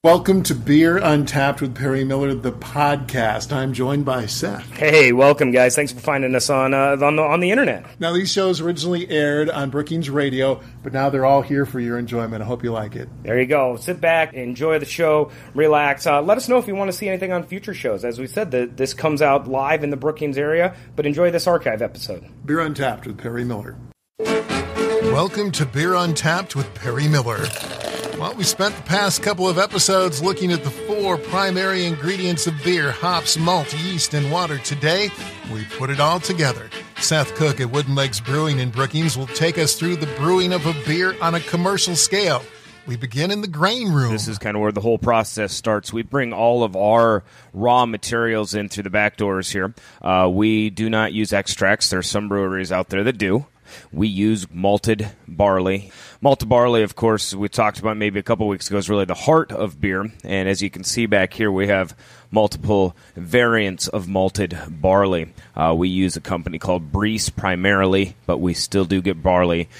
Welcome to Beer Untapped with Perry Miller, the podcast. I'm joined by Seth. Hey, welcome, guys. Thanks for finding us on the internet. Now, these shows originally aired on Brookings Radio, but now they're all here for your enjoyment. I hope you like it. There you go. Sit back, enjoy the show, relax. Let us know if you want to see anything on future shows. As we said, this comes out live in the Brookings area, but enjoy this archive episode. Beer Untapped with Perry Miller. Welcome to Beer Untapped with Perry Miller. Well, we spent the past couple of episodes looking at the four primary ingredients of beer: hops, malt, yeast, and water. Today, we put it all together. Seth Koch at Wooden Legs Brewing in Brookings will take us through the brewing of a beer on a commercial scale. We begin in the grain room. This is kind of where the whole process starts. We bring all of our raw materials in through the back doors here. We do not use extracts. There are some breweries out there that do. We use malted barley. Malted barley, of course, we talked about maybe a couple weeks ago, is really the heart of beer. And as you can see back here, we have multiple variants of malted barley. We use a company called Brew primarily, but we still do get barley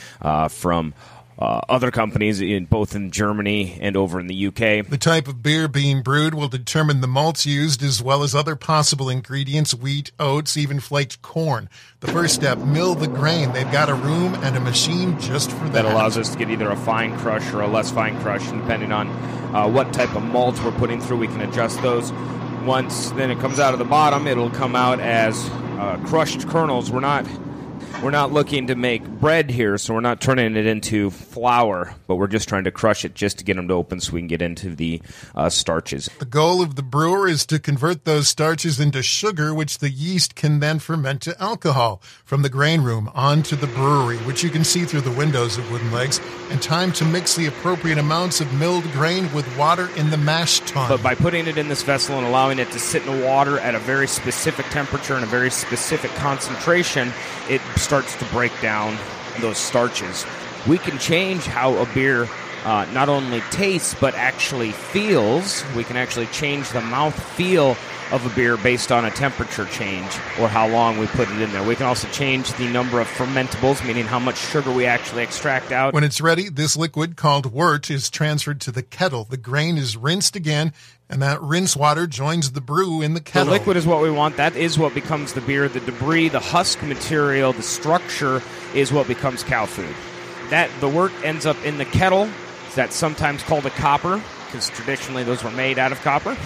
from other companies both in Germany and over in the UK. The type of beer being brewed will determine the malts used as well as other possible ingredients: wheat, oats, even flaked corn. The first step, mill the grain. They've got a room and a machine just for that. That allows us to get either a fine crush or a less fine crush, and depending on what type of malt we're putting through, we can adjust those. Once then it comes out of the bottom, it'll come out as crushed kernels. We're not looking to make bread here, so we're not turning it into flour, but we're just trying to crush it just to get them to open so we can get into the starches. The goal of the brewer is to convert those starches into sugar, which the yeast can then ferment to alcohol. From the grain room onto the brewery, which you can see through the windows of Wooden Legs, and time to mix the appropriate amounts of milled grain with water in the mash tun. But by putting it in this vessel and allowing it to sit in the water at a very specific temperature and a very specific concentration, it starts to break down those starches. We can change how a beer not only tastes but actually feels. We can actually change the mouth feel of a beer based on a temperature change or how long we put it in there. We can also change the number of fermentables, meaning how much sugar we actually extract out. When it's ready, this liquid called wort is transferred to the kettle. The grain is rinsed again, and that rinse water joins the brew in the kettle. The liquid is what we want. That is what becomes the beer. The debris, the husk material, the structure is what becomes cow food. The wort ends up in the kettle. That's sometimes called a copper, because traditionally those were made out of copper.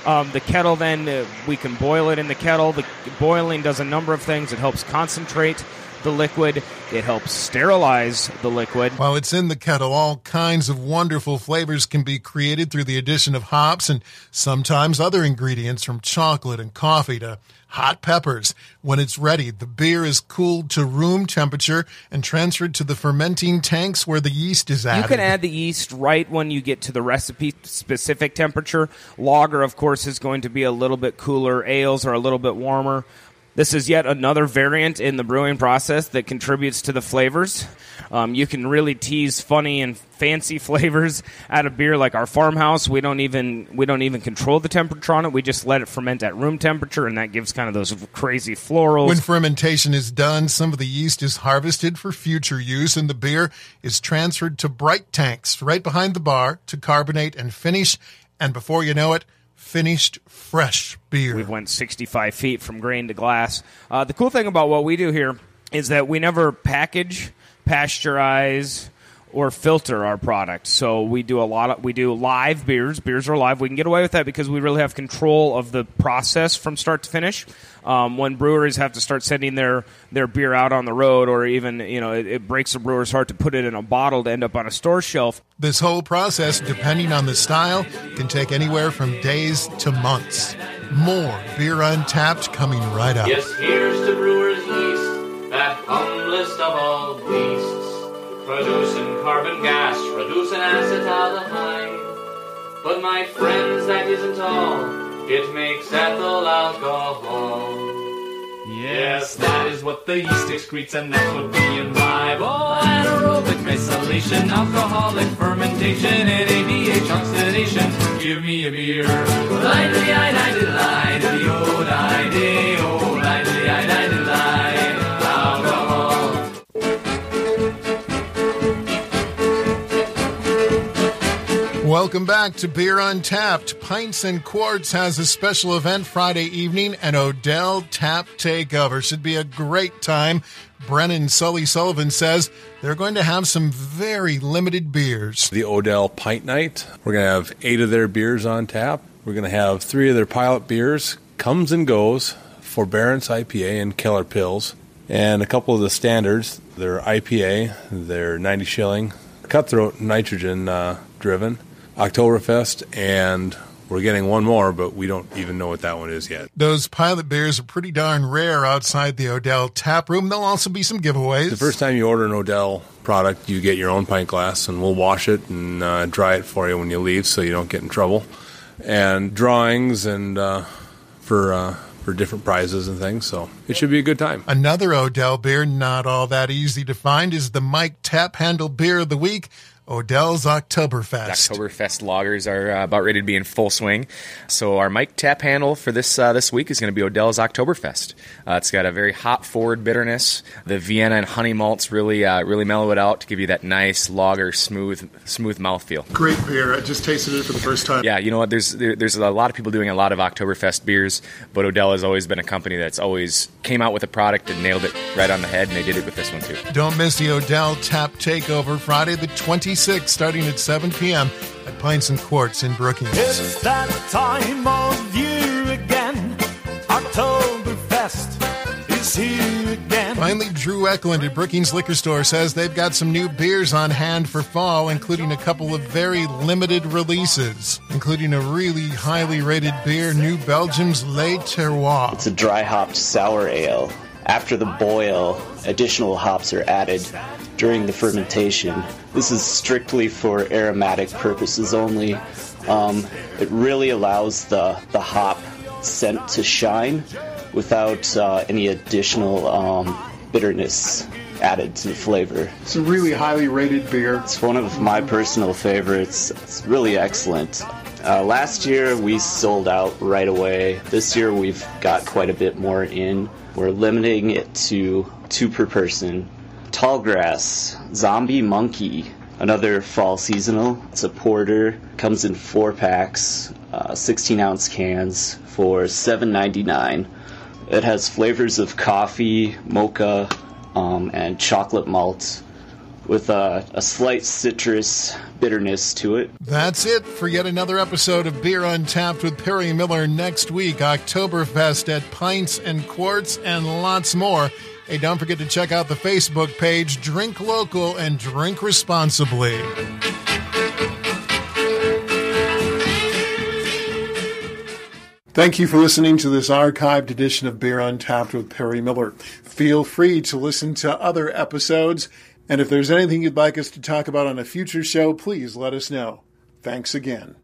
The kettle, then, we can boil it in the kettle. The boiling does a number of things. It helps concentrate the liquid. It helps sterilize the liquid. While it's in the kettle, all kinds of wonderful flavors can be created through the addition of hops and sometimes other ingredients, from chocolate and coffee to hot peppers. When it's ready, the beer is cooled to room temperature and transferred to the fermenting tanks where the yeast is added. You can add the yeast right when you get to the recipe-specific temperature. Lager, of course, is going to be a little bit cooler. Ales are a little bit warmer. This is yet another variant in the brewing process that contributes to the flavors. You can really tease funny and fancy flavors out of beer, like our farmhouse. We don't even control the temperature on it. We just let it ferment at room temperature, and that gives kind of those crazy florals. When fermentation is done, some of the yeast is harvested for future use, and the beer is transferred to bright tanks right behind the bar to carbonate and finish. And before you know it, finished fresh beer. We've went 65 feet from grain to glass. The cool thing about what we do here is that we never package, pasteurize, or filter our product. So we do live beers. Beers are live. We can get away with that because we really have control of the process from start to finish. When breweries have to start sending their beer out on the road, or even, it breaks a brewer's heart to put it in a bottle to end up on a store shelf. This whole process, depending on the style, can take anywhere from days to months. More Beer Untapped coming right up. Yes, here's to brewer's yeast, that humblest of all beasts, producing carbon gas, producing acetaldehyde. But my friends, that isn't all. It makes ethyl alcohol. Yes, that is what the yeast excretes, and that's what we imbibe. Oh, anaerobic methylation, alcoholic fermentation, NADH oxidation. Give me a beer. Alcohol. Welcome back to Beer Untapped. Pints and Quarts has a special event Friday evening, an Odell Tap Takeover. Should be a great time. Brennan Sully Sullivan says they're going to have some very limited beers. The Odell Pint Night. We're going to have 8 of their beers on tap. We're going to have 3 of their pilot beers, Comes and Goes, Forbearance IPA, and Keller Pills. And a couple of the standards, their IPA, their 90 shilling, Cutthroat Nitrogen driven, Oktoberfest, and we're getting one more, but we don't even know what that one is yet. Those pilot beers are pretty darn rare outside the Odell tap room. There'll also be some giveaways. The first time you order an Odell product, you get your own pint glass, and we'll wash it and dry it for you when you leave so you don't get in trouble. And drawings and for different prizes and things, so it should be a good time. Another Odell beer, not all that easy to find, is the Mike Tap Handle Beer of the Week, Odell's Oktoberfest. Oktoberfest lagers are about ready to be in full swing. So our Mike Tap handle for this week is going to be Odell's Oktoberfest. It's got a very hop-forward bitterness. The Vienna and honey malts really mellow it out to give you that nice lager, smooth mouthfeel. Great beer. I just tasted it for the first time. Yeah, you know what? There's a lot of people doing a lot of Oktoberfest beers, but Odell has always been a company that's always came out with a product and nailed it right on the head, and they did it with this one too. Don't miss the Odell Tap Takeover Friday the 26th, starting at 7 p.m. at Pints and Quarts in Brookings. It's that time of year again. Oktoberfest is here again. Finally, Drew Eklund at Brookings Liquor Store says they've got some new beers on hand for fall, including a couple of very limited releases, including a really highly rated beer, New Belgium's Le Terroir. It's a dry hopped sour ale. After the boil, additional hops are added during the fermentation. This is strictly for aromatic purposes only. It really allows the hop scent to shine without any additional bitterness added to the flavor. It's a really highly rated beer. It's one of my personal favorites. It's really excellent. Last year we sold out right away. This year we've got quite a bit more in. We're limiting it to 2 per person. Tallgrass, Zombie Monkey, another fall seasonal. It's a porter, comes in 4 packs, 16-ounce cans for $7.99. It has flavors of coffee, mocha, and chocolate malt with a slight citrus bitterness to it. That's it for yet another episode of Beer Untapped with Perry Miller. Next week, Oktoberfest at Pints and Quarts and lots more. Hey, don't forget to check out the Facebook page, Drink Local and Drink Responsibly. Thank you for listening to this archived edition of Beer Untapped with Perry Miller. Feel free to listen to other episodes, and if there's anything you'd like us to talk about on a future show, please let us know. Thanks again.